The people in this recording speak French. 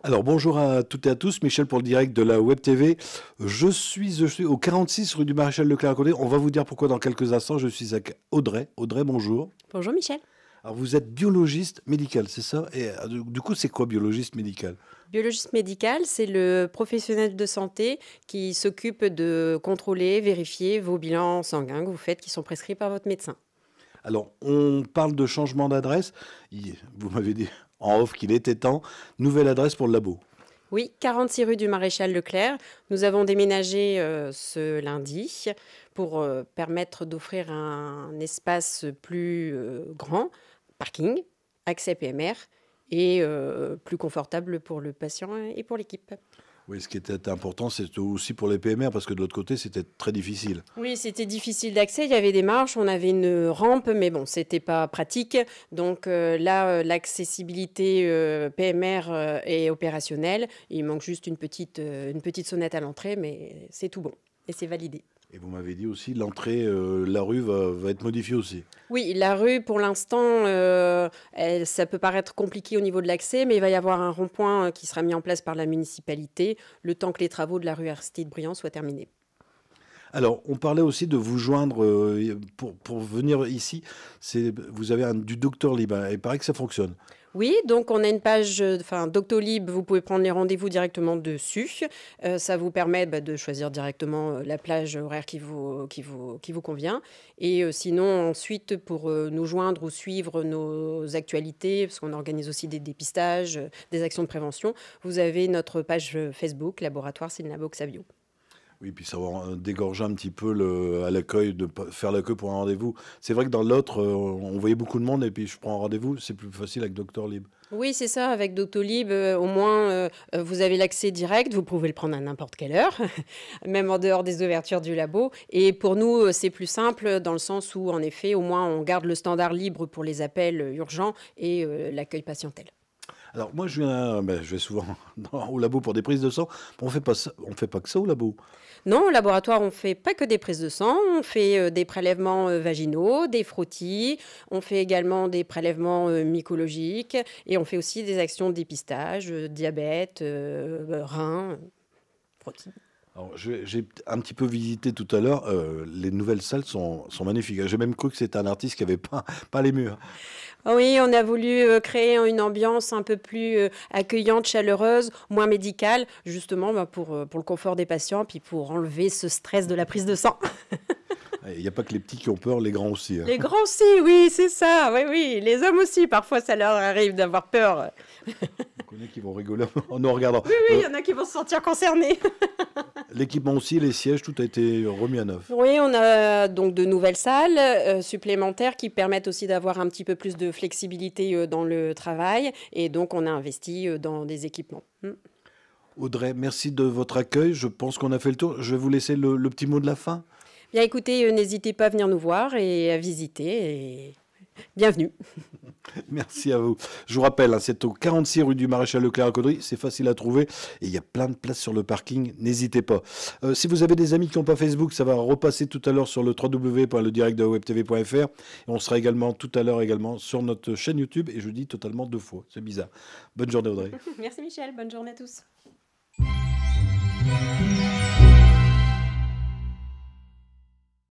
Alors bonjour à toutes et à tous, Michel pour le direct de la Web TV. Je suis au 46 rue du Maréchal Leclerc à Côté. On va vous dire pourquoi dans quelques instants. Je suis avec Audrey. Audrey, bonjour. Bonjour Michel. Alors vous êtes biologiste médical, c'est ça? Et du coup, c'est quoi biologiste médical? Biologiste médical, c'est le professionnel de santé qui s'occupe de contrôler, vérifier vos bilans sanguins que vous faites qui sont prescrits par votre médecin. Alors, on parle de changement d'adresse. Vous m'avez dit en off qu'il était temps. Nouvelle adresse pour le labo. Oui, 46 rue du Maréchal Leclerc. Nous avons déménagé ce lundi pour permettre d'offrir un espace plus grand, parking, accès PMR et plus confortable pour le patient et pour l'équipe. Oui, ce qui était important, c'est aussi pour les PMR, parce que de l'autre côté, c'était très difficile. Oui, c'était difficile d'accès. Il y avait des marches, on avait une rampe, mais bon, c'était pas pratique. Donc là, l'accessibilité PMR est opérationnelle. Il manque juste une petite sonnette à l'entrée, mais c'est tout bon et c'est validé. Et vous m'avez dit aussi, l'entrée, la rue va être modifiée aussi. Oui, la rue, pour l'instant, ça peut paraître compliqué au niveau de l'accès, mais il va y avoir un rond-point qui sera mis en place par la municipalité le temps que les travaux de la rue Aristide-Briand soient terminés. Alors, on parlait aussi de vous joindre pour venir ici. Vous avez du Docteur Libre. Il paraît que ça fonctionne. Oui, donc on a une page, Doctolib, vous pouvez prendre les rendez-vous directement dessus. Ça vous permet de choisir directement la plage horaire qui vous convient. Et sinon, ensuite, pour nous joindre ou suivre nos actualités, parce qu'on organise aussi des dépistages, des actions de prévention, vous avez notre page Facebook, Laboratoire Synlabo Xavio. Oui, puis ça va dégorger un petit peu à l'accueil, de faire l'accueil pour un rendez-vous. C'est vrai que dans l'autre, on voyait beaucoup de monde et puis je prends un rendez-vous, c'est plus facile avec Docteur Libre. Oui, c'est ça. Avec Doctolib, au moins, vous avez l'accès direct. Vous pouvez le prendre à n'importe quelle heure, même en dehors des ouvertures du labo. Et pour nous, c'est plus simple dans le sens où, en effet, au moins, on garde le standard libre pour les appels urgents et l'accueil patientèle. Alors moi, je vais souvent au labo pour des prises de sang. On fait pas ça, on fait pas que ça au labo. Non, au laboratoire, on ne fait pas que des prises de sang. On fait des prélèvements vaginaux, des frottis. On fait également des prélèvements mycologiques. Et on fait aussi des actions de dépistage, diabète, rein, frottis. Alors, j'ai un petit peu visité tout à l'heure. Les nouvelles salles sont magnifiques. J'ai même cru que c'était un artiste qui avait pas les murs. Oui, on a voulu créer une ambiance un peu plus accueillante, chaleureuse, moins médicale, justement pour le confort des patients, puis pour enlever ce stress de la prise de sang. Il n'y a pas que les petits qui ont peur, les grands aussi. Les grands aussi, oui, c'est ça. Oui, oui. Les hommes aussi, parfois, ça leur arrive d'avoir peur. On connaît qui vont rigoler en nous regardant. Oui, oui, il y en a qui vont se sentir concernés. L'équipement aussi, les sièges, tout a été remis à neuf. Oui, on a donc de nouvelles salles supplémentaires qui permettent aussi d'avoir un petit peu plus de flexibilité dans le travail. Et donc, on a investi dans des équipements. Audrey, merci de votre accueil. Je pense qu'on a fait le tour. Je vais vous laisser le petit mot de la fin. Bien écoutez, n'hésitez pas à venir nous voir et à visiter. Et bienvenue. Merci à vous. Je vous rappelle, c'est au 46 rue du Maréchal Leclerc à Caudry. C'est facile à trouver et il y a plein de places sur le parking. N'hésitez pas. Si vous avez des amis qui n'ont pas Facebook, ça va repasser tout à l'heure sur le www.ledirectdewebtv.fr. Et on sera également tout à l'heure sur notre chaîne YouTube. Et je dis totalement 2 fois. C'est bizarre. Bonne journée Audrey. Merci Michel. Bonne journée à tous.